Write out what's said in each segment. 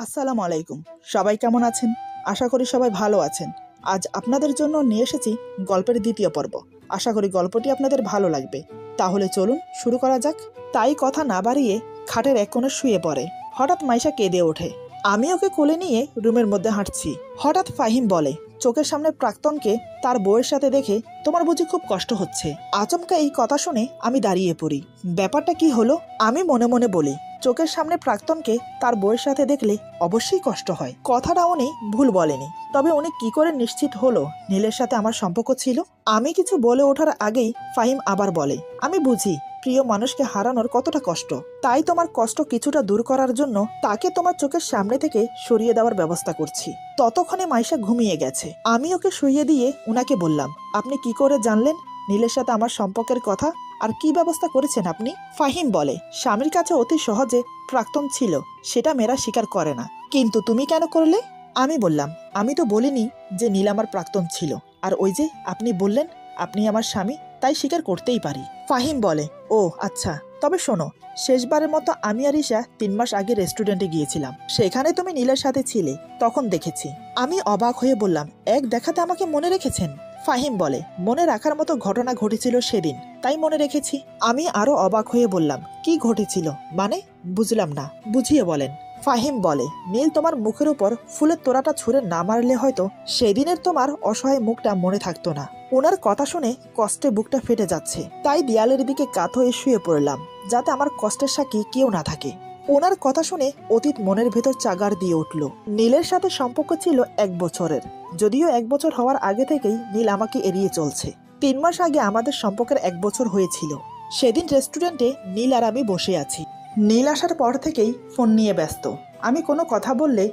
আসসালামু আলাইকুম। সবাই কেমন আছেন? আশা করি সবাই ভালো আছেন। আজ আপনাদের জন্য নিয়ে এসেছি গল্পের দ্বিতীয় পর্ব। আশা করি গল্পটি আপনাদের ভালো লাগবে। তাহলে চলুন শুরু করা যাক। তাই কথা না বাড়িয়ে খাটের এক কোণে শুয়ে পড়ে। হঠাৎ মাইশা কেঁদে ওঠে। আমি ওকে কোলে নিয়ে রুমের মধ্যে হাঁটছি। হঠাৎ ফাহিম বলে, চোখের সামনে প্রাক্তনকে তার বউয়ের সাথে দেখে তোমার বুঝি খুব কষ্ট হচ্ছে? আচমকা এই কথা শুনে আমি দাঁড়িয়ে পড়ি। ব্যাপারটা কি হলো? আমি মনে মনে বলি, চোখের সামনে প্রাক্তনকে তার বউয়ের সাথে দেখলে অবশ্যই কষ্ট হয়। কথাটা উনি ভুল বলেনি, তবে উনি কি করে নিশ্চিত হলো নীলের সাথে আমার সম্পর্ক ছিল? আমি কিছু বলে ওঠার আগেই ফাহিম আবার বলে, আমি বুঝি প্রিয় মানুষকে হারানোর কতটা কষ্ট। তাই তোমার কষ্ট কিছুটা দূর করার জন্য তাকে তোমার চোখের সামনে থেকে সরিয়ে দেওয়ার ব্যবস্থা করছি। ততক্ষণে মাইশা ঘুমিয়ে গেছে। আমি ওকে শুইয়ে দিয়ে উনাকে বললাম, আপনি কি করে জানলেন নীলের সাথে আমার সম্পর্কের কথা, আর কি ব্যবস্থা করেছেন আপনি? ফাহিম বলে, স্বামীর কাছে অতি সহজে প্রাক্তন ছিল, সেটা মেয়েরা স্বীকার করে না। কিন্তু তুমি কেন করলে? আমি বললাম, আমি তো বলিনি যে নীল আমার প্রাক্তন ছিল। আর ওই যে আপনি বললেন আপনি আমার স্বামী, তাই স্বীকার করতেই পারি। ফাহিম বলে, ও আচ্ছা, তবে শোনো, শেষবারের মতো আমি আর ঈশা 3 মাস আগে রেস্টুরেন্টে গিয়েছিলাম। সেখানে তুমি নীলের সাথে ছিলে, তখন দেখেছি। আমি অবাক হয়ে বললাম, এক দেখাতে আমাকে মনে রেখেছেন? ফাহিম বলে, মনে রাখার মতো ঘটনা ঘটেছিল সেদিন, তাই মনে রেখেছি। আমি আরো অবাক হয়ে বললাম, কি ঘটেছিল মানে? বুঝলাম না, বুঝিয়ে বলেন। ফাহিম বলে, নীল তোমার মুখের উপর ফুলের তোড়াটা ছুঁড়ে না মারলে হয়তো সেদিনের তোমার অসহায় মুখটা মনে থাকতো না। ওনার কথা শুনে কষ্টে বুকটা ফেটে যাচ্ছে, তাই দেয়ালের দিকে কাত হয়ে শুয়ে পড়লাম, যাতে আমার কষ্টের সাক্ষী কেউ না থাকে। ওনার কথা শুনে অতীত মনের ভেতর চাগার দিয়ে উঠল। নীলের সাথে সম্পর্ক ছিল 1 বছরের, যদিও 1 বছর হওয়ার আগে থেকেই নীল আমাকে এড়িয়ে চলছে। 3 মাস আগে আমাদের সম্পর্কের 1 বছর হয়েছিল। সেদিন রেস্টুরেন্টে নীল আর আমি বসে আছি। নীল আসার পর থেকেই ফোন নিয়ে ব্যস্ত। আমি কোনো কথা বললে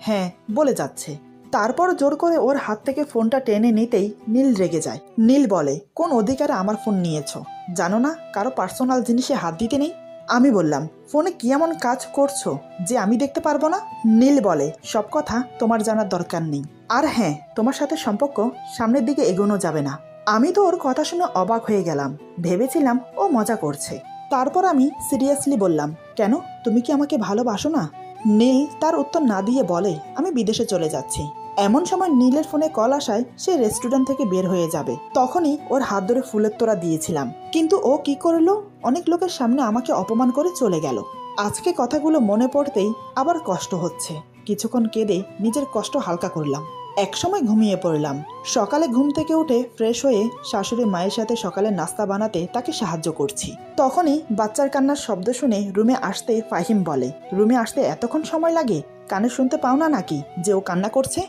হ্যাঁ বলে যাচ্ছে। তারপর জোর করে ওর হাত থেকে ফোনটা টেনে নিতেই নীল রেগে যায়। নীল বলে, কোন অধিকারে আমার ফোন নিয়েছো? জানো না কারো পার্সোনাল জিনিসে হাত দিতে নেই? আমি বললাম, ফোনে কি এমন কাজ করছো যে আমি দেখতে পারবো না? নীল বলে, সব কথা তোমার জানার দরকার নেই। আর হ্যাঁ, তোমার সাথে সম্পর্ক সামনের দিকে এগোনো যাবে না। আমি তো ওর কথা শুনে অবাক হয়ে গেলাম, ভেবেছিলাম ও মজা করছে। তারপর আমি সিরিয়াসলি বললাম, কেন, তুমি কি আমাকে ভালোবাসো না? নীল তার উত্তর না দিয়ে বলে, আমি বিদেশে চলে যাচ্ছি। এমন সময় নীলের ফোনে কল আসায় সে রেস্টুরেন্ট থেকে বের হয়ে যাবে। তখনই ওর হাত ধরে ফুলের তোড়া দিয়েছিলাম, কিন্তু ও কি করলো, অনেক লোকের সামনে আমাকে অপমান করে চলে গেল। আজকে কথাগুলো মনে পড়তেই আবার কষ্ট হচ্ছে। কিছুক্ষণ কেঁদে নিজের কষ্ট হালকা করলাম। একসময় ঘুমিয়ে পড়লাম। সকালে ঘুম থেকে উঠে ফ্রেশ হয়ে শাশুড়ি মায়ের সাথে সকালে নাস্তা বানাতে তাকে সাহায্য করছি। তখনই বাচ্চার কান্নার শব্দ শুনে রুমে আসতে ফাহিম বলে, রুমে আসতে এতক্ষণ সময় লাগে? কানে শুনতে পাও না নাকি যে ও কান্না করছে?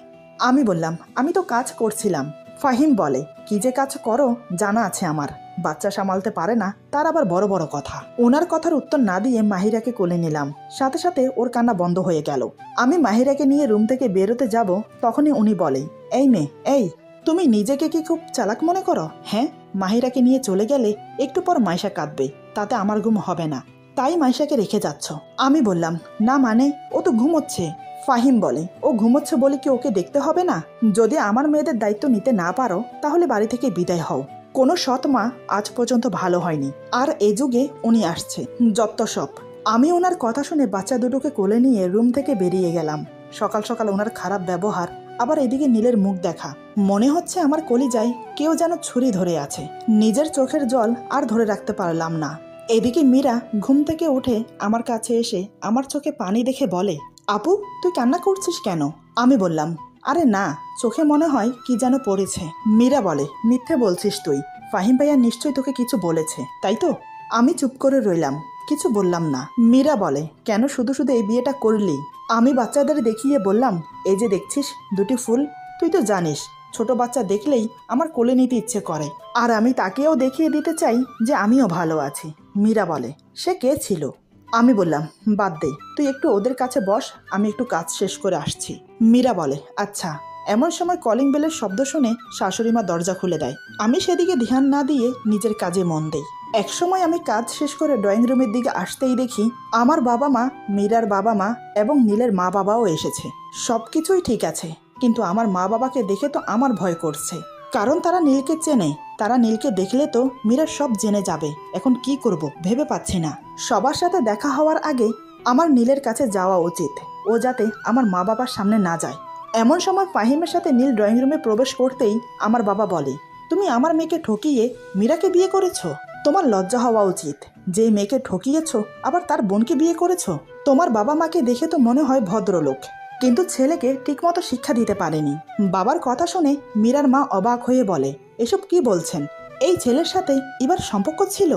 আমি বললাম, আমি তো কাজ করছিলাম। ফাহিম বলে, কি যে কাজ করো জানা আছে আমার। বাচ্চা সামালতে পারে না, তার আবার বড় বড় কথা। ওনার কথার উত্তর না দিয়ে মাহিরাকে কোলে নিলাম। সাথে সাথে ওর কান্না বন্ধ হয়ে গেল। আমি মাহিরাকে নিয়ে রুম থেকে বেরোতে যাব, তখনই উনি বলে, এই মেয়ে, এই তুমি নিজেকে কি খুব চালাক মনে করো? হ্যাঁ, মাহিরাকে নিয়ে চলে গেলে একটু পর মাইশা কাঁদবে, তাতে আমার ঘুম হবে না, তাই মাইশাকে রেখে যাচ্ছ। আমি বললাম, না মানে, ও তো ঘুমোচ্ছে। ফাহিম বলে, ও ঘুমোচ্ছে বলে কি ওকে দেখতে হবে না? যদি আমার মেয়েদের দায়িত্ব নিতে না পারো, তাহলে বাড়ি থেকে বিদায় হও। কোনো সৎ মা আজ পর্যন্ত ভালো হয়নি, আর এ যুগে উনি আসছে, যত সব। আমি ওনার কথা শুনে বাচ্চা দুটোকে কোলে নিয়ে রুম থেকে বেরিয়ে গেলাম। সকাল সকাল ওনার খারাপ ব্যবহার, আবার এদিকে নীলের মুখ দেখা, মনে হচ্ছে আমার কলিজায় কেউ যেন ছুরি ধরে আছে। নিজের চোখের জল আর ধরে রাখতে পারলাম না। এদিকে মীরা ঘুম থেকে উঠে আমার কাছে এসে আমার চোখে পানি দেখে বলে, আপু, তুই কান্না করছিস কেন? আমি বললাম, আরে না, চোখে মনে হয় কি যেন পড়েছে। মীরা বলে, মিথ্যে বলছিস তুই, ফাহিম ভাইয়া নিশ্চয়ই তোকে কিছু বলেছে, তাই তো? আমি চুপ করে রইলাম, কিছু বললাম না। মীরা বলে, কেন শুধু শুধু এই বিয়েটা করলি? আমি বাচ্চাদের দেখিয়ে বললাম, এই যে দেখছিস 2টি ফুল, তুই তো জানিস ছোট বাচ্চা দেখলেই আমার কোলে নিতে ইচ্ছে করে, আর আমি তাকেও দেখিয়ে দিতে চাই যে আমিও ভালো আছি। মীরা বলে, সে কে ছিল? আমি বললাম, বাদ দে, তুই একটু ওদের কাছে বস, আমি একটু কাজ শেষ করে আসছি। মীরা বলে, আচ্ছা। এমন সময় কলিং বেলের শব্দ শুনে শাশুড়িমা দরজা খুলে দেয়। আমি সেদিকে ধ্যান না দিয়ে নিজের কাজে মন দেই। একসময় আমি কাজ শেষ করে ড্রয়িং রুমের দিকে আসতেই দেখি আমার বাবা মা, মীরার বাবা মা এবং নীলের মা বাবাও এসেছে। সবকিছুই ঠিক আছে, কিন্তু আমার মা বাবাকে দেখে তো আমার ভয় করছে, কারণ তারা নীলকে চেনে। তারা নীলকে দেখলে তো মীরা সব জেনে যাবে। এখন কি করব ভেবে পাচ্ছি না। সবার সাথে দেখা হওয়ার আগে আমার নীলের কাছে যাওয়া উচিত। ও যাতে আমার মা বাবার সামনে না যায়। এমন সময় ফাহিমের সাথে নীল ড্রয়িং রুমে প্রবেশ করতেই আমার বাবা বলে, তুমি আমার মেয়েকে ঠকিয়ে মীরাকে বিয়ে করেছো? তোমার লজ্জা হওয়া উচিত। যে মেয়েকে ঠকিয়েছো আবার তার বোনকে বিয়ে করেছো। তোমার বাবা মাকে দেখে তো মনে হয় ভদ্রলোক, কিন্তু ছেলেকে ঠিকমতো শিক্ষা দিতে পারেনি। বাবার কথা শুনে মীরার মা অবাক হয়ে বলে, এসব কি বলছেন? এই ছেলের সাথে ইবার সম্পর্ক ছিল?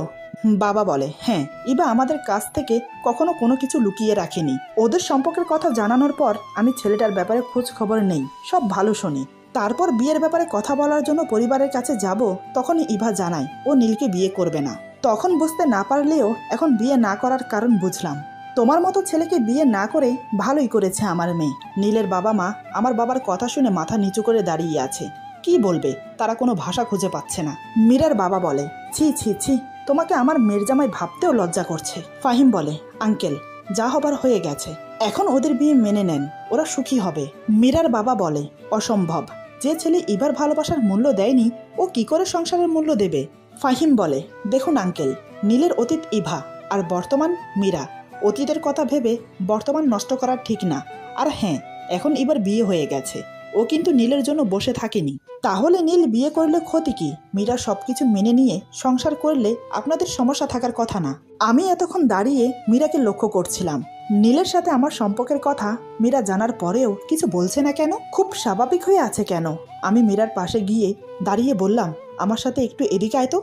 বাবা বলে, হ্যাঁ, ইবা আমাদের কাছ থেকে কখনো কোনো কিছু লুকিয়ে রাখেনি। ওদের সম্পর্কের কথা জানানোর পর আমি ছেলেটার ব্যাপারে খোঁজ খবর নেই, সব ভালো শুনি। তারপর বিয়ের ব্যাপারে কথা বলার জন্য পরিবারের কাছে যাব, তখনই ইভা জানায় ও নীলকে বিয়ে করবে না। তখন বুঝতে না পারলেও এখন বিয়ে না করার কারণ বুঝলাম। তোমার মতো ছেলেকে বিয়ে না করে ভালোই করেছে আমার মেয়ে। নীলের বাবা মা আমার বাবার কথা শুনে মাথা নিচু করে দাঁড়িয়ে আছে। কি বলবে, তারা কোনো ভাষা খুঁজে পাচ্ছে না। মীরার বাবা বলে, ছি ছি ছি, তোমাকে আমার মেয়ের জামাই ভাবতেও লজ্জা করছে। ফাহিম বলে, আঙ্কেল, যা হবার হয়ে গেছে, এখন ওদের বিয়ে মেনে নেন, ওরা সুখী হবে। মীরার বাবা বলে, অসম্ভব। যে ছেলে ইভার ভালোবাসার মূল্য দেয়নি, ও কি করে সংসারের মূল্য দেবে? ফাহিম বলে, দেখুন আঙ্কেল, নীলের অতীত ইভা আর বর্তমান মীরা। অতীতের কথা ভেবে বর্তমান নষ্ট করা ঠিক না। আর হ্যাঁ, এখন এবার বিয়ে হয়ে গেছে, ও কিন্তু নীলের জন্য বসে থাকেনি। তাহলে নীল বিয়ে করলে ক্ষতি কি? মীরা সবকিছু মেনে নিয়ে সংসার করলে আপনাদের সমস্যা থাকার কথা না। আমি এতক্ষণ দাঁড়িয়ে মীরাকে লক্ষ্য করছিলাম। নীলের সাথে আমার সম্পর্কের কথা মীরা জানার পরেও কিছু বলছে না কেন? খুব স্বাভাবিক হয়ে আছে কেন? আমি মীরার পাশে গিয়ে দাঁড়িয়ে বললাম, আমার সাথে একটু এদিকে আয় তো।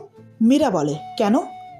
মীরা বলে, কেন?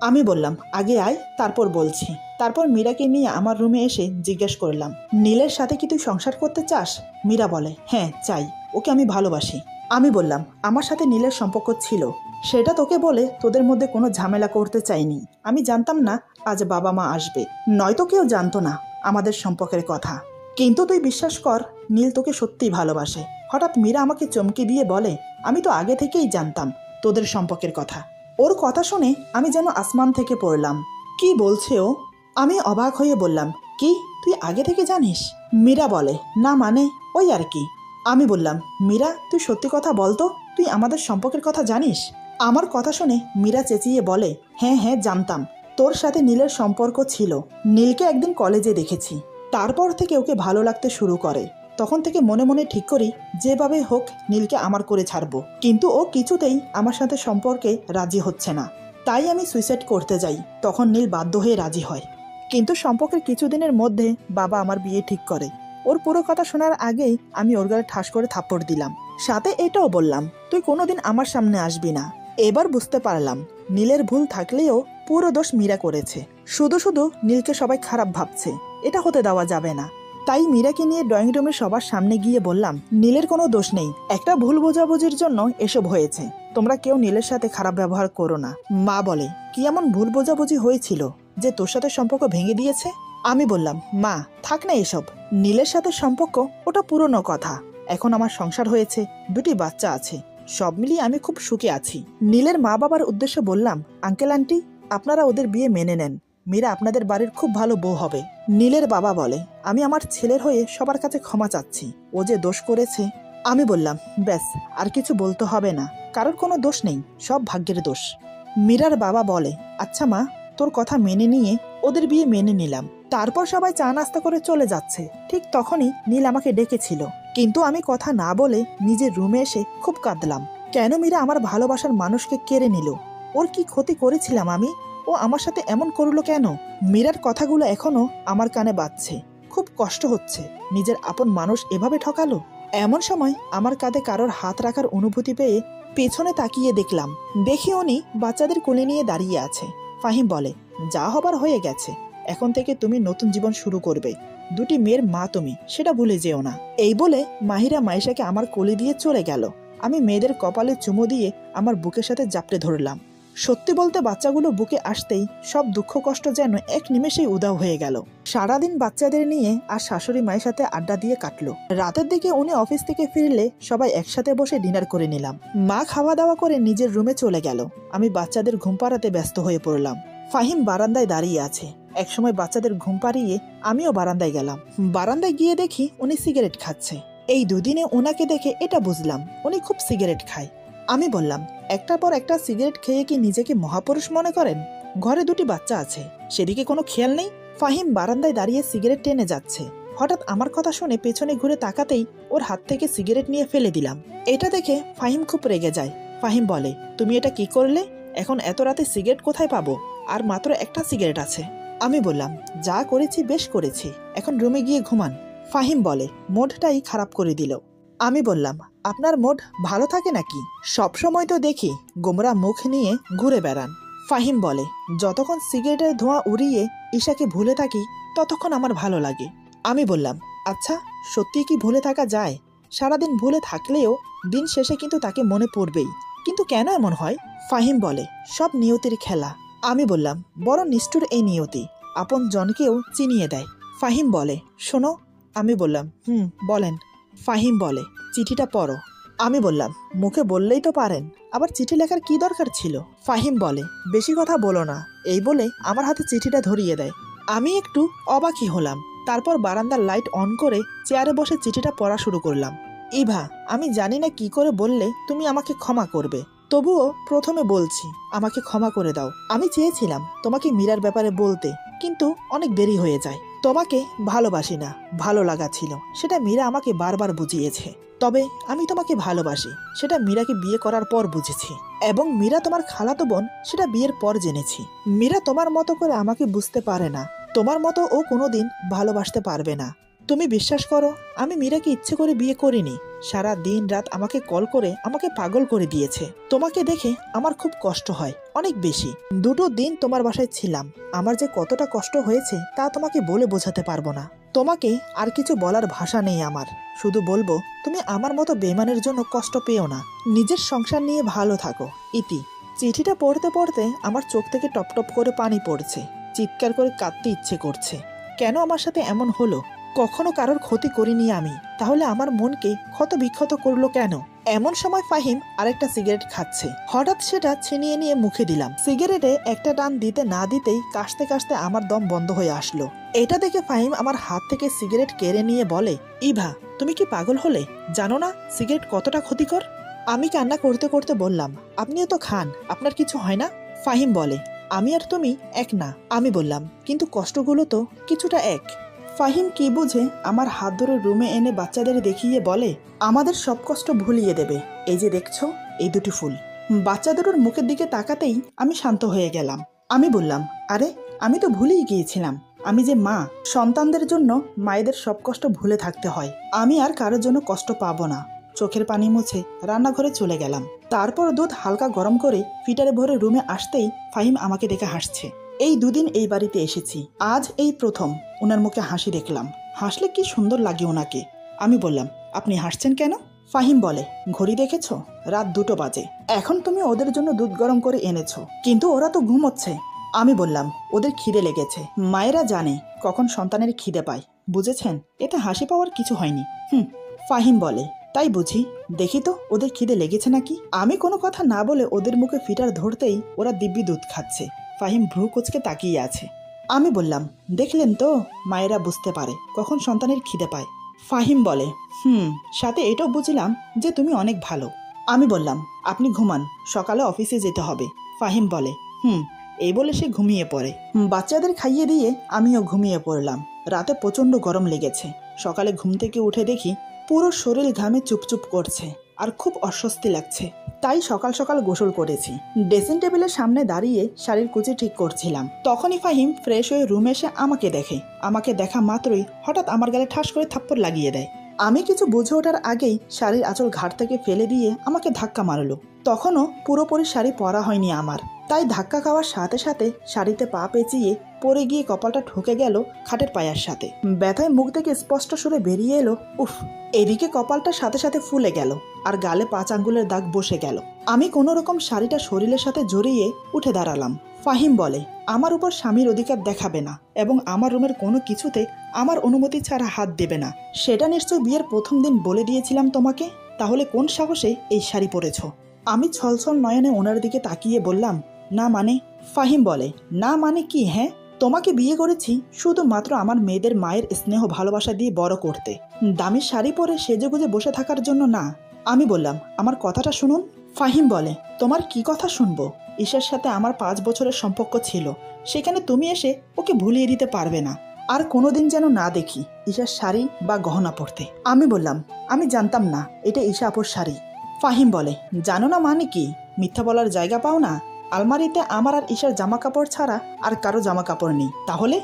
আমি বললাম, আগে আয়, তারপর বলছি। তারপর মীরাকে নিয়ে আমার রুমে এসে জিজ্ঞেস করলাম, নীলের সাথে কি তুই সংসার করতে চাস? মীরা বলে, হ্যাঁ চাই, ওকে আমি ভালোবাসি। আমি বললাম, আমার সাথে নীলের সম্পর্ক ছিল, সেটা তোকে বলে তোদের মধ্যে কোনো ঝামেলা করতে চাইনি। আমি জানতাম না আজ বাবা মা আসবে, নয়তো কেউ জানতো না আমাদের সম্পর্কের কথা। কিন্তু তুই বিশ্বাস কর, নীল তোকে সত্যিই ভালোবাসে। হঠাৎ মীরা আমাকে চমকে দিয়ে বলে, আমি তো আগে থেকেই জানতাম তোদের সম্পর্কের কথা। ওর কথা শুনে আমি যেন আসমান থেকে পড়লাম। কি বলছে ও? আমি অবাক হয়ে বললাম, কি, তুই আগে থেকে জানিস? মীরা বলে, না মানে ওই আর কি। আমি বললাম, মীরা, তুই সত্যি কথা বলতো, তুই আমাদের সম্পর্কের কথা জানিস? আমার কথা শুনে মীরা চেঁচিয়ে বলে, হ্যাঁ হ্যাঁ জানতাম, তোর সাথে নীলের সম্পর্ক ছিল। নীলকে একদিন কলেজে দেখেছি, তারপর থেকে ওকে ভালো লাগতে শুরু করে। তখন থেকে মনে মনে ঠিক করি, যেভাবে হোক নীলকে আমার করে ছাড়বো। কিন্তু ও কিছুতেই আমার সাথে সম্পর্কে রাজি হচ্ছে না। তাই আমি সুইসাইড করতে যাই, তখন নীল বাধ্য হয়ে রাজি হয়। কিন্তু সম্পর্কের কিছুদিনের মধ্যে বাবা আমার বিয়ে ঠিক করে। ওর পুরো কথা শোনার আগেই আমি ওর গায়ে ঠাস করে থাপ্পড় দিলাম, সাথে এটাও বললাম, তুই কোনোদিন আমার সামনে আসবি না। এবার বুঝতে পারলাম নীলের ভুল থাকলেও পুরো দোষ মীরা করেছে। শুধু শুধু নীলকে সবাই খারাপ ভাবছে, এটা হতে দেওয়া যাবে না। তাই মীরাকে নিয়ে ড্রয়িং রুমে সবার সামনে গিয়ে বললাম, নীলের কোনো দোষ নেই, একটা ভুল বোঝাবুঝির জন্য এসব হয়েছে। তোমরা কেউ নীলের সাথে খারাপ ব্যবহার করো না। মা বলে, কি এমন ভুল বোঝাবুঝি হয়েছিল যে তোর সাথে সম্পর্ক ভেঙে দিয়েছে? আমি বললাম, মা থাক না এসব, নীলের সাথে সম্পর্ক ওটা পুরনো কথা। এখন আমার সংসার হয়েছে, 2টি বাচ্চা আছে, সব মিলিয়ে আমি খুব সুখে আছি। নীলের মা বাবার উদ্দেশ্যে বললাম, আঙ্কেল আন্টি, আপনারা ওদের বিয়ে মেনে নেন, মীরা আপনাদের বাড়ির খুব ভালো বউ হবে। নীলের বাবা বলে, আমি আমার ছেলের হয়ে সবার কাছে ক্ষমা চাচ্ছি, ও যে দোষ করেছে। আমি বললাম, ব্যাস, আর কিছু বলতে হবে না, কারোর কোনো দোষ নেই, সব ভাগ্যের দোষ। মীরার বাবা বলে, আচ্ছা মা, তোর কথা মেনে নিয়ে ওদের বিয়ে মেনে নিলাম। তারপর সবাই চা নাস্তা করে চলে যাচ্ছে, ঠিক তখনই নীল আমাকে ডেকেছিল। কিন্তু আমি কথা না বলে নিজের রুমে এসে খুব কাঁদলাম। কেন মীরা আমার ভালোবাসার মানুষকে কেড়ে নিল? ওর কি ক্ষতি করেছিলাম আমি? ও আমার সাথে এমন করলো কেন? মীরার কথাগুলো এখনো আমার কানে বাজছে। খুব কষ্ট হচ্ছে, নিজের আপন মানুষ এভাবে ঠকালো। এমন সময় আমার কাঁধে কারোর হাত রাখার অনুভূতি পেয়ে পেছনে তাকিয়ে দেখলাম, দেখি উনি বাচ্চাদের কোলে নিয়ে দাঁড়িয়ে আছে। ফাহিম বলে, যা হবার হয়ে গেছে, এখন থেকে তুমি নতুন জীবন শুরু করবে, 2টি মেয়ের মা তুমি, সেটা ভুলে যেও না। এই বলে মাহিরা মাইশাকে আমার কোলে দিয়ে চলে গেল। আমি মেয়েদের কপালে চুমো দিয়ে আমার বুকের সাথে জাপটে ধরলাম। সত্যি বলতে বাচ্চাগুলো বুকে আসতেই সব দুঃখ কষ্ট যেন এক নিমেষেই উধাও হয়ে গেল। সারাদিন বাচ্চাদের নিয়ে আর শাশুড়ি মায়ের সাথে আড্ডা দিয়ে কাটলো। রাতের দিকে উনি অফিস থেকে ফিরলে সবাই একসাথে বসে ডিনার করে নিলাম। মা খাওয়া দাওয়া করে নিজের রুমে চলে গেল। আমি বাচ্চাদের ঘুম পাড়াতে ব্যস্ত হয়ে পড়লাম। ফাহিম বারান্দায় দাঁড়িয়ে আছে। একসময় বাচ্চাদের ঘুম পাড়িয়ে আমিও বারান্দায় গেলাম। বারান্দায় গিয়ে দেখি উনি সিগারেট খাচ্ছে। এই দুদিনে ওনাকে দেখে এটা বুঝলাম উনি খুব সিগারেট খায়। আমি বললাম, একটার পর একটা সিগারেট খেয়ে কি নিজেকে মহাপুরুষ মনে করেন? ঘরে 2টি বাচ্চা আছে, সেদিকে কোনো খেয়াল নেই। ফাহিম বারান্দায় দাঁড়িয়ে সিগারেট টেনে যাচ্ছে। হঠাৎ আমার কথা শুনে পেছনে ঘুরে তাকাতেই ওর হাত থেকে সিগারেট নিয়ে ফেলে দিলাম। এটা দেখে ফাহিম খুব রেগে যায়। ফাহিম বলে, তুমি এটা কি করলে? এখন এত রাতে সিগারেট কোথায় পাবো? আর মাত্র একটা সিগারেট আছে। আমি বললাম, যা করেছি বেশ করেছি, এখন রুমে গিয়ে ঘুমান। ফাহিম বলে, মুডটাই খারাপ করে দিল। আমি বললাম, আপনার মুড ভালো থাকে নাকি? সবসময় তো দেখি গোমরা মুখ নিয়ে ঘুরে বেড়ান। ফাহিম বলে, যতক্ষণ সিগারেটের ধোঁয়া উড়িয়ে ঈশাকে ভুলে থাকি ততক্ষণ আমার ভালো লাগে। আমি বললাম, আচ্ছা সত্যি কি ভুলে থাকা যায়? সারাদিন ভুলে থাকলেও দিন শেষে কিন্তু তাকে মনে পড়বেই, কিন্তু কেন এমন হয়? ফাহিম বলে, সব নিয়তির খেলা। আমি বললাম, বড় নিষ্ঠুর এই নিয়তি, আপন জনকেও চিনিয়ে দেয়। ফাহিম বলে, শোনো। আমি বললাম, বলেন। ফাহিম বলে, চিঠিটা পড়ো। আমি বললাম, মুখে বললেই তো পারেন, আবার চিঠি লেখার কি দরকার ছিল? ফাহিম বলে, বেশি কথা বলো না, এই বলে আমার হাতে চিঠিটা ধরিয়ে দেয়। আমি একটু অবাকই হলাম। তারপর বারান্দার লাইট অন করে চেয়ারে বসে চিঠিটা পড়া শুরু করলাম। ইভা, আমি জানি না কি করে বললে তুমি আমাকে ক্ষমা করবে, তবুও প্রথমে বলছি, আমাকে ক্ষমা করে দাও। আমি চেয়েছিলাম তোমাকে মীরার ব্যাপারে বলতে, কিন্তু অনেক দেরি হয়ে যায়। তোমাকে ভালোবাসি না, ভালো লাগা ছিল, সেটা মীরা আমাকে বারবার বুঝিয়েছে। তবে আমি তোমাকে ভালোবাসি, সেটা মীরাকে বিয়ে করার পর বুঝেছি, এবং মীরা তোমার খালাতো বোন সেটা বিয়ের পর জেনেছি। মীরা তোমার মতো করে আমাকে বুঝতে পারে না, তোমার মতো ও কোনোদিন ভালোবাসতে পারবে না। তুমি বিশ্বাস করো, আমি মীরাকে ইচ্ছে করে বিয়ে করিনি। সারা দিন রাত আমাকে কল করে আমাকে পাগল করে দিয়েছে। তোমাকে দেখে আমার খুব কষ্ট হয়, অনেক বেশি। 2 দিন তোমার বাসায় ছিলাম, আমার যে কতটা কষ্ট হয়েছে তা তোমাকে বলে বোঝাতে পারবো না। তোমাকে আর কিছু বলার ভাষা নেই আমার, শুধু বলবো তুমি আমার মতো বেমানের জন্য কষ্ট পেও না, নিজের সংসার নিয়ে ভালো থাকো। ইতি। চিঠিটা পড়তে পড়তে আমার চোখ থেকে টপ টপ করে পানি পড়ছে, চিৎকার করে কাঁদতে ইচ্ছে করছে। কেন আমার সাথে এমন হলো? কখনো কারোর ক্ষতি করিনি আমি, তাহলে আমার মনকে ক্ষত বিক্ষত করলো কেন? এমন সময় ফাহিম আরেকটা সিগারেট খাচ্ছে, হঠাৎ সেটা ছিনিয়ে নিয়ে মুখে দিলাম। সিগারেটে একটা টান দিতে না দিতেই কাশতে কাশতে আমার দম বন্ধ হয়ে আসলো। এটা দেখে ফাহিম আমার হাত থেকে সিগারেট কেড়ে নিয়ে বলে, ইভা, তুমি কি পাগল হলে? জানো না সিগারেট কতটা ক্ষতিকর? আমি কান্না করতে করতে বললাম, আপনিও তো খান, আপনার কিছু হয় না? ফাহিম বলে, আমি আর তুমি এক না। আমি বললাম, কিন্তু কষ্টগুলো তো কিছুটা এক। ফাহিম কি বুঝে আমার হাত ধরে রুমে এনে বাচ্চাদের দেখিয়ে বলে, আমাদের সব কষ্ট ভুলিয়ে দেবে, এই যে দেখছো এই 2টি ফুল। বাচ্চা দুটোর মুখের দিকে তাকাতেই আমি শান্ত হয়ে গেলাম। আমি বললাম, আরে আমি তো ভুলেই গিয়েছিলাম, আমি যে মা, সন্তানদের জন্য মায়েদের সব কষ্ট ভুলে থাকতে হয়। আমি আর কারোর জন্য কষ্ট পাবো না। চোখের পানি মুছে রান্নাঘরে চলে গেলাম। তারপর দুধ হালকা গরম করে ফিটারে ভরে রুমে আসতেই ফাহিম আমাকে দেখে হাসছে। এই 2 দিন এই বাড়িতে এসেছি, আজ এই প্রথম ওনার মুখে হাসি দেখলাম। হাসলে কি সুন্দর লাগে ওনাকে। আমি বললাম, আপনি হাসছেন কেন? ফাহিম বলে, ঘড়ি দেখেছো? রাত 2টো বাজে। এখন তুমি ওদের জন্য দুধ গরম করে এনেছো, কিন্তু ওরা তো ঘুমোচ্ছে। আমি বললাম, ওদের খিদে লেগেছে, মায়েরা জানে কখন সন্তানের খিদে পায়, বুঝেছেন? এতে হাসি পাওয়ার কিছু হয়নি। ফাহিম বলে, তাই বুঝি, দেখি তো ওদের খিদে লেগেছে নাকি। আমি কোনো কথা না বলে ওদের মুখে ফিটার ধরতেই ওরা দিব্যি দুধ খাচ্ছে। ফাহিম ভ্রু কুঁচকে তাকিয়ে আছে। আমি বললাম, দেখলেন তো, মায়েরা বুঝতে পারে কখন সন্তানের খিদে পায়। ফাহিম বলে, সাথে এটাও বুঝলাম যে তুমি অনেক ভালো। আমি বললাম, আপনি ঘুমান, সকালে অফিসে যেতে হবে। ফাহিম বলে, এই বলে সে ঘুমিয়ে পড়ে। বাচ্চাদের খাইয়ে দিয়ে আমিও ঘুমিয়ে পড়লাম। রাতে প্রচণ্ড গরম লেগেছে। সকালে ঘুম থেকে উঠে দেখি পুরো শরীর ঘামে চুপচুপ করছে আর খুব অস্বস্তি লাগছে। তাই সকাল সকাল গোসল করেছি। ড্রেসিং টেবিলের সামনে দাঁড়িয়ে শাড়ির কুচি ঠিক করছিলাম। তখনই ফাহিম ফ্রেশ হয়ে রুমে এসে আমাকে দেখে। আমাকে দেখা মাত্রই হঠাৎ আমার গালে ঠাস করে থাপ্পড় লাগিয়ে দেয়। আমি কিছু বুঝে ওঠার আগেই শাড়ির আঁচল ঘাট থেকে ফেলে দিয়ে আমাকে ধাক্কা মারলো। তখনও পুরোপুরি শাড়ি পরা হয়নি আমার, তাই ধাক্কা খাওয়ার সাথে সাথে শাড়িতে পা পেঁচিয়ে পড়ে গিয়ে কপালটা ঠুকে গেল খাটের পায়ার সাথে। ব্যথায় মুখ থেকে স্পষ্ট সুরে বেরিয়ে এলো, উফ। এদিকে কপালটা সাথে সাথে ফুলে গেল আর গালে 5 আঙ্গুলের দাগ বসে গেল। আমি কোনো রকম শাড়িটা শরীরের সাথে জড়িয়ে উঠে দাঁড়ালাম। ফাহিম বলে, আমার উপর স্বামীর অধিকার দেখাবে না এবং আমার রুমের কোনো কিছুতে আমার অনুমতি ছাড়া হাত দেবে না। সেটা নিশ্চয় বিয়ের প্রথম দিন বলে দিয়েছিলাম তোমাকে, তাহলে কোন সাহসে এই শাড়ি পরেছ? আমি ছলছল নয়নে ওনার দিকে তাকিয়ে বললাম, না মানে? ফাহিম বলে, না মানে কি? হ্যাঁ, তোমাকে বিয়ে করেছি শুধুমাত্র আমার মেয়েদের মায়ের স্নেহ ভালোবাসা দিয়ে বড় করতে, দামি শাড়ি পরে সেজেগুজে বসে থাকার জন্য না। আমি বললাম, আমার কথাটা শুনুন। ফাহিম বলে, তোমার কি কথা শুনবো? ঈশার সাথে আমার 5 বছরের সম্পর্ক ছিল, সেখানে তুমি এসে ওকে ভুলিয়ে দিতে পারবে না। আর কোনোদিন যেন না দেখি ঈশার শাড়ি বা গহনা পরতে। আমি বললাম, আমি জানতাম না এটা ঈশা আপুর শাড়ি। ফাহিম বলে, জানো না মানে কি? মিথ্যা বলার জায়গা পাও না? আলমারিতে আমার আর ঈশার জামা কাপড় ছাড়া আর কারো জামা কাপড় নেই। তাহলে?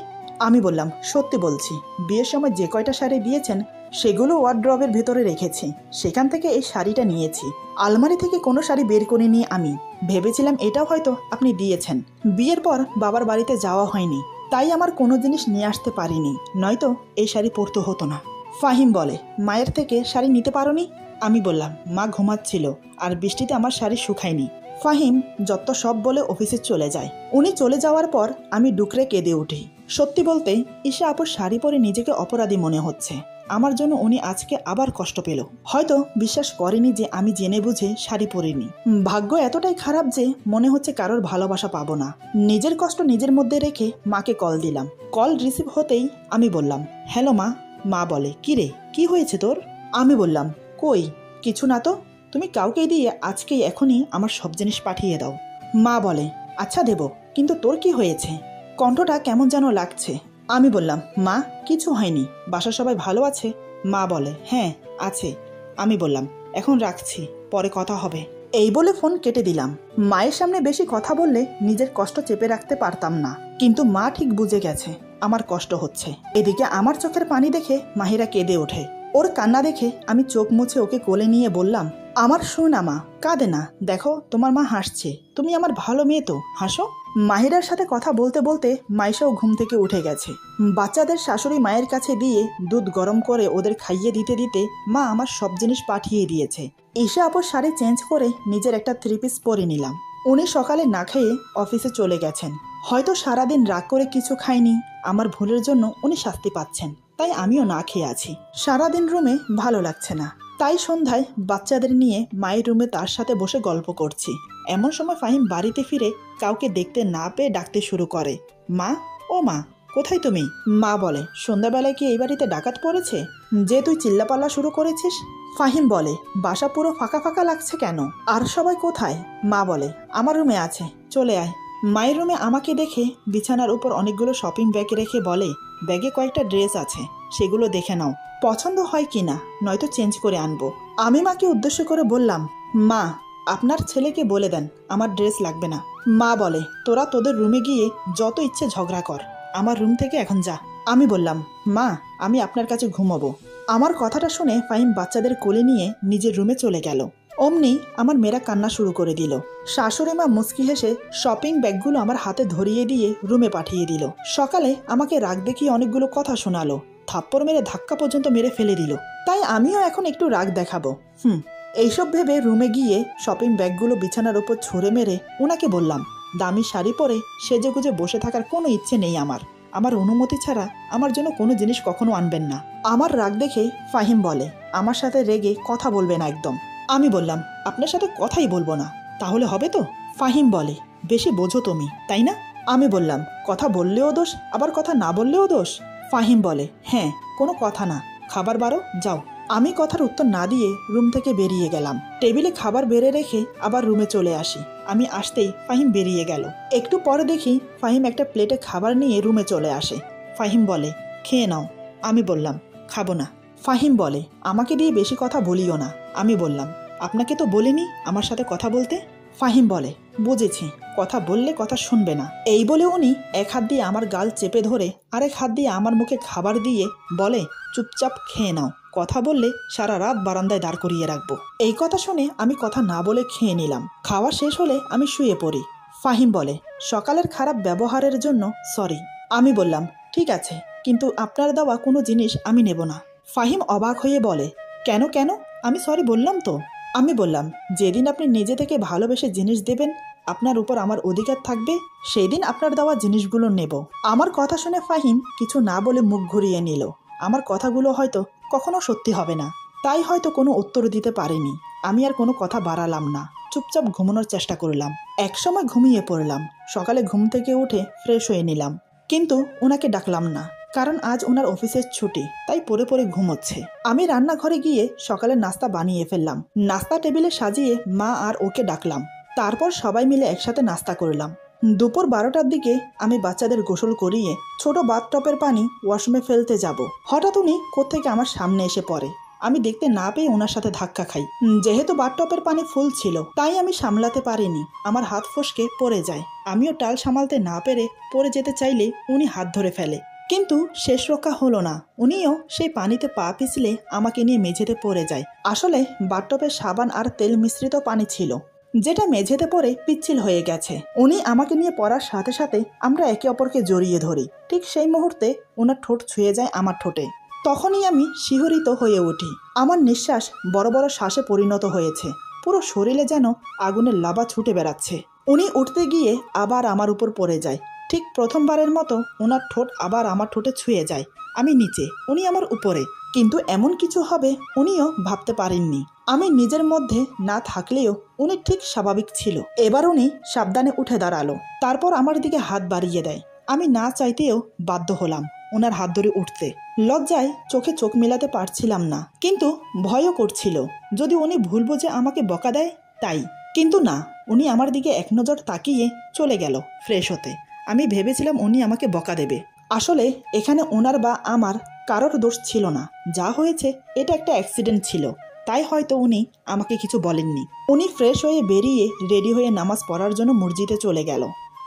আমি বললাম, সত্যি বলছি, বিয়ের সময় যে কয়টা শাড়ি দিয়েছেন সেগুলো ওয়ার্ড্রবের ভেতরে রেখেছি, সেখান থেকে এই শাড়িটা নিয়েছি। আলমারি থেকে কোনো শাড়ি বের করে নিয়ে আমি ভেবেছিলাম এটাও হয়তো আপনি দিয়েছেন। বিয়ের পর বাবার বাড়িতে যাওয়া হয়নি, তাই আমার কোনো জিনিস নিয়ে আসতে পারিনি, নয়তো এই শাড়ি পরতে হতো না। ফাহিম বলে, মায়ের থেকে শাড়ি নিতে পারোনি? আমি বললাম, মা ঘুমাচ্ছিল আর বৃষ্টিতে আমার শাড়ি শুকায়নি। ফাহিম যত সব বলে অফিসে চলে যায়। উনি চলে যাওয়ার পর আমি ডুকরে কেঁদে উঠি। সত্যি বলতে ঈশা আপুর শাড়ি পরে নিজেকে অপরাধী মনে হচ্ছে। আমার জন্য উনি আজকে আবার কষ্ট পেল। হয়তো বিশ্বাস করেনি যে আমি জেনে বুঝে শাড়ি পরিনি। ভাগ্য এতটাই খারাপ যে মনে হচ্ছে কারোর ভালোবাসা পাবো না। নিজের কষ্ট নিজের মধ্যে রেখে মাকে কল দিলাম। কল রিসিভ হতেই আমি বললাম, হ্যালো মা। মা বলে, কি রে, কি হয়েছে তোর? আমি বললাম, কই কিছু না তো, তুমি কাউকে দিয়ে আজকেই এখনই আমার সব জিনিস পাঠিয়ে দাও। মা বলে, আচ্ছা দেব, কিন্তু তোর কি হয়েছে? কণ্ঠটা কেমন যেন লাগছে। আমি বললাম, মা কিছু হয়নি, বাসার সবাই ভালো আছে? মা বলে, হ্যাঁ আছে। আমি বললাম, এখন রাখছি, পরে কথা হবে। এই বলে ফোন কেটে দিলাম। মায়ের সামনে বেশি কথা বললে নিজের কষ্ট চেপে রাখতে পারতাম না, কিন্তু মা ঠিক বুঝে গেছে আমার কষ্ট হচ্ছে। এদিকে আমার চোখের পানি দেখে মাহিরা কেঁদে ওঠে। ওর কান্না দেখে আমি চোখ মুছে ওকে কোলে নিয়ে বললাম, আমার শোনা মা, কাঁদে না, দেখো তোমার মা হাসছে, তুমি আমার ভালো মেয়ে তো, হাসো। মাহিরার সাথে কথা বলতে বলতে মাইশাও ঘুম থেকে উঠে গেছে। বাচ্চাদের শাশুড়ি মায়ের কাছে দিয়ে দুধ গরম করে ওদের খাইয়ে দিতে দিতে মা আমার সব জিনিস পাঠিয়ে দিয়েছে। ঈশা আপুর শাড়ি চেঞ্জ করে নিজের একটা 3 পিস পরে নিলাম। উনি সকালে না খেয়ে অফিসে চলে গেছেন। হয়তো সারাদিন রাগ করে কিছু খাইনি, আমার ভুলের জন্য উনি শাস্তি পাচ্ছেন, তাই আমিও না খেয়ে আছি। সারাদিন রুমে ভালো লাগছে না, তাই সন্ধ্যায় বাচ্চাদের নিয়ে মায়ের রুমে তার সাথে বসে গল্প করছি। এমন সময় ফাহিম বাড়িতে ফিরে কাউকে দেখতে না পেয়ে ডাকতে শুরু করে, মা, ও মা, কোথায় তুমি? মা বলে, সন্ধ্যাবেলায় কি এই বাড়িতে ডাকাত পড়েছে যে তুই চিল্লাপাল্লা শুরু করেছিস? ফাহিম বলে, বাসা পুরো ফাঁকা ফাঁকা লাগছে কেন? আর সবাই কোথায়? মা বলে, আমার রুমে আছে, চলে আয়। মায়ের রুমে আমাকে দেখে বিছানার উপর অনেকগুলো শপিং ব্যাগ রেখে বলে, ব্যাগে কয়েকটা ড্রেস আছে, সেগুলো দেখে নাও, পছন্দ হয় কিনা, নয়তো চেঞ্জ করে আনবো। আমি মাকে উদ্দেশ্য করে বললাম, মা, আপনার ছেলেকে বলে দেন আমার ড্রেস লাগবে না। মা বলে, তোরা তোদের রুমে গিয়ে যত ইচ্ছে ঝগড়া কর, আমার রুম থেকে এখন যা। আমি বললাম, মা, আমি আপনার কাছে ঘুমাবো। আমার কথাটা শুনে ফাহিম বাচ্চাদের কোলে নিয়ে নিজের রুমে চলে গেল। অমনি আমার মেয়েরা কান্না শুরু করে দিল। শাশুড়ি মা মুচকি হেসে শপিং ব্যাগগুলো আমার হাতে ধরিয়ে দিয়ে রুমে পাঠিয়ে দিল। সকালে আমাকে রাগ দেখিয়ে অনেকগুলো কথা শোনালো, থাপ্পড় মেরে ধাক্কা পর্যন্ত মেরে ফেলে দিল। তাই আমিও এখন একটু রাগ দেখাবো। এইসব ভেবে রুমে গিয়ে শপিং ব্যাগগুলো বিছানার উপর ছুঁড়ে মেরে ওনাকে বললাম, দামি শাড়ি পরে সেজেগুজে বসে থাকার কোনো ইচ্ছে নেই আমার। আমার অনুমতি ছাড়া আমার জন্য কোনো জিনিস কখনো আনবেন না। আমার রাগ দেখে ফাহিম বলে, আমার সাথে রেগে কথা বলবে না একদম। আমি বললাম, আপনার সাথে কথাই বলবো না, তাহলে হবে তো? ফাহিম বলে, বেশি বোঝো তুমি, তাই না? আমি বললাম, কথা বললেও দোষ, আবার কথা না বললেও দোষ? ফাহিম বলে, হ্যাঁ, কোনো কথা না, খাবার বারো, যাও। আমি কথার উত্তর না দিয়ে রুম থেকে বেরিয়ে গেলাম। টেবিলে খাবার বেড়ে রেখে আবার রুমে চলে আসি। আমি আসতেই ফাহিম বেরিয়ে গেল। একটু পরে দেখি ফাহিম একটা প্লেটে খাবার নিয়ে রুমে চলে আসে। ফাহিম বলে, খেয়ে নাও। আমি বললাম, খাবো না। ফাহিম বলে, আমাকে দিয়ে বেশি কথা বলিও না। আমি বললাম, আপনাকে তো বলিনি আমার সাথে কথা বলতে। ফাহিম বলে, বুঝেছি, কথা বললে কথা শুনবে না। এই বলে উনি এক হাত দিয়ে আমার গাল চেপে ধরে আরেক হাত দিয়ে আমার মুখে খাবার দিয়ে বলে, চুপচাপ খেয়ে নাও, কথা বললে সারা রাত বারান্দায় দাঁড় করিয়ে রাখবো। এই কথা শুনে আমি কথা না বলে খেয়ে নিলাম। খাওয়া শেষ হলে আমি শুয়ে পড়ি। ফাহিম বলে, সকালের খারাপ ব্যবহারের জন্য সরি। আমি বললাম, ঠিক আছে, কিন্তু আপনার দেওয়া কোনো জিনিস আমি নেব না। ফাহিম অবাক হয়ে বলে, কেন কেন? আমি সরি বললাম তো। আমি বললাম, যেদিন আপনি নিজে থেকে ভালোবেসে জিনিস দেবেন, আপনার উপর আমার অধিকার থাকবে, সেই দিন আপনার দেওয়া জিনিসগুলো নেব। আমার কথা শুনে ফাহিম কিছু না বলে মুখ ঘুরিয়ে নিল। আমার কথাগুলো হয়তো কখনো সত্যি হবে না, তাই হয়তো কোনো উত্তর দিতে পারিনি। আমি আর কোনো কথা বাড়ালাম না, চুপচাপ ঘুমানোর চেষ্টা করলাম। একসময় ঘুমিয়ে পড়লাম। সকালে ঘুম থেকে উঠে ফ্রেশ হয়ে নিলাম, কিন্তু ওনাকে ডাকলাম না, কারণ আজ ওনার অফিসের ছুটি, তাই পড়ে পড়ে ঘুমোচ্ছে। আমি রান্নাঘরে গিয়ে সকালের নাস্তা বানিয়ে ফেললাম। নাস্তা টেবিলে সাজিয়ে মা আর ওকে ডাকলাম। তারপর সবাই মিলে একসাথে নাস্তা করলাম। দুপুর 12টার দিকে আমি বাচ্চাদের গোসল করিয়ে ছোট বাথটবের পানি ওয়াশরুমে ফেলতে যাব। হঠাৎ উনি কোত্থেকে আমার সামনে এসে পড়ে। আমি দেখতে না পেয়ে ওনার সাথে ধাক্কা খাই। যেহেতু বাথটবের পানি ফুল ছিল তাই আমি সামলাতে পারিনি, আমার হাত ফসকে পড়ে যায়। আমিও টাল সামালতে না পেরে পড়ে যেতে চাইলে উনি হাত ধরে ফেলে, কিন্তু শেষ রক্ষা হলো না। উনিও সেই পানিতে পা পিছলে আমাকে নিয়ে মেঝেতে পড়ে যায়। আসলে বাথটবে সাবান আর তেল মিশ্রিত পানি ছিল, যেটা মেঝেতে পড়ে পিচ্ছিল হয়ে গেছে। উনি আমাকে নিয়ে পড়ার সাথে সাথে আমরা একে অপরকে জড়িয়ে ধরি। ঠিক সেই মুহূর্তে ওনার ঠোঁট ছুঁয়ে যায় আমার ঠোঁটে। তখনই আমি শিহরিত হয়ে উঠি। আমার নিঃশ্বাস বড় বড় শ্বাসে পরিণত হয়েছে। পুরো শরীরে যেন আগুনের লাভা ছুটে বেড়াচ্ছে। উনি উঠতে গিয়ে আবার আমার উপর পড়ে যায়। ঠিক প্রথমবারের মতো ওনার ঠোঁট আবার আমার ঠোঁটে ছুঁয়ে যায়। আমি নিচে, উনি আমার উপরে, কিন্তু এমন কিছু হবে উনিও ভাবতে পারেননি। আমি নিজের মধ্যে না থাকলেও উনি ঠিক স্বাভাবিক ছিল। এবার উনি সাবধানে উঠে দাঁড়ালো, তারপর আমার দিকে হাত বাড়িয়ে দেয়। আমি না চাইতেও বাধ্য হলাম ওনার হাত ধরে উঠতে। লজ্জায় চোখে চোখ মেলাতে পারছিলাম না, কিন্তু ভয়ও করছিল যদি উনি ভুল বুঝে আমাকে বকা দেয় তাই। কিন্তু না, উনি আমার দিকে এক নজর তাকিয়ে চলে গেল ফ্রেশ হতে। আমি ভেবেছিলাম উনি আমাকে বকা দেবে। আসলে এখানে ওনার বা আমার কারোর দোষ ছিল না। যা হয়েছে এটা একটা অ্যাক্সিডেন্ট ছিল, তাই হয়তো উনি আমাকে কিছু বলেননি। উনি ফ্রেশ হয়ে বেরিয়ে রেডি হয়ে নামাজ পড়ার জন্য মসজিদে চলে গেল।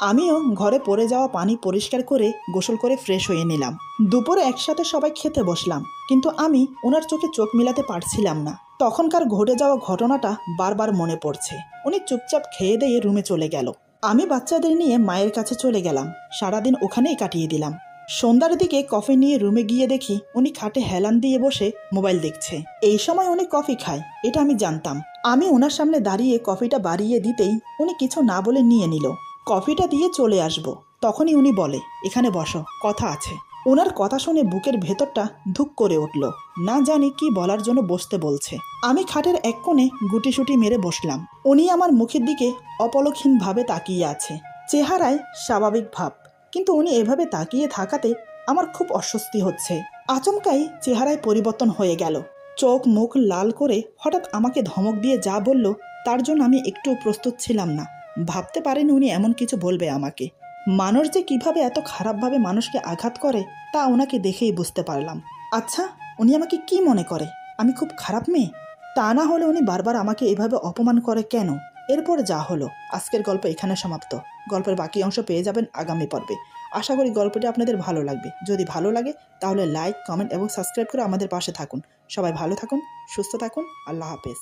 আমিও ঘরে পড়ে যাওয়া পানি পরিষ্কার করে গোসল করে ফ্রেশ হয়ে নিলাম। দুপুরে একসাথে সবাই খেতে বসলাম, কিন্তু আমি ওনার চোখে চোখ মিলাতে পারছিলাম না। তখনকার ঘটে যাওয়া ঘটনাটা বারবার মনে পড়ছে। উনি চুপচাপ খেয়ে দিয়ে রুমে চলে গেল। আমি বাচ্চাদের নিয়ে মায়ের কাছে চলে গেলাম। সারাদিন ওখানেই কাটিয়ে দিলাম। সন্ধ্যার দিকে কফি নিয়ে রুমে গিয়ে দেখি উনি খাটে হেলান দিয়ে বসে মোবাইল দেখছে। এই সময় উনি কফি খায়, এটা আমি জানতাম। আমি ওনার সামনে দাঁড়িয়ে কফিটা বাড়িয়ে দিতেই উনি কিছু না বলে নিয়ে নিল। কফিটা দিয়ে চলে আসবো, তখনই উনি বলে, এখানে বসো, কথা আছে। ওনার কথা শুনে বুকের ভেতরটা ধুক করে উঠল। না জানি কি বলার জন্য বসতে বলছে। আমি খাটের এক কোণে গুটিসুটি মেরে বসলাম। উনি আমার মুখের দিকে অপলকহীনভাবে তাকিয়ে আছে, চেহারায় স্বাভাবিক ভাব, কিন্তু উনি এভাবে তাকিয়ে থাকাতে আমার খুব অস্বস্তি হচ্ছে। আচমকাই চেহারায় পরিবর্তন হয়ে গেল। চোখ মুখ লাল করে হঠাৎ আমাকে ধমক দিয়ে যা বলল তার জন্য আমি একটু প্রস্তুত ছিলাম না। ভাবতে পারিনি উনি এমন কিছু বলবে আমাকে। মানুষ যে কিভাবে এত খারাপভাবে মানুষকে আঘাত করে তা ওনাকে দেখেই বুঝতে পারলাম। আচ্ছা, উনি আমাকে কি মনে করে? আমি খুব খারাপ মেয়ে? তা না হলে উনি বারবার আমাকে এভাবে অপমান করে কেন? এরপর যা হলো, আজকের গল্প এখানে সমাপ্ত। গল্পের বাকি অংশ পেয়ে যাবেন আগামী পর্বে। আশা করি গল্পটি আপনাদের ভালো লাগবে। যদি ভালো লাগে তাহলে লাইক, কমেন্ট এবং সাবস্ক্রাইব করে আমাদের পাশে থাকুন। সবাই ভালো থাকুন, সুস্থ থাকুন। আল্লাহ হাফেজ।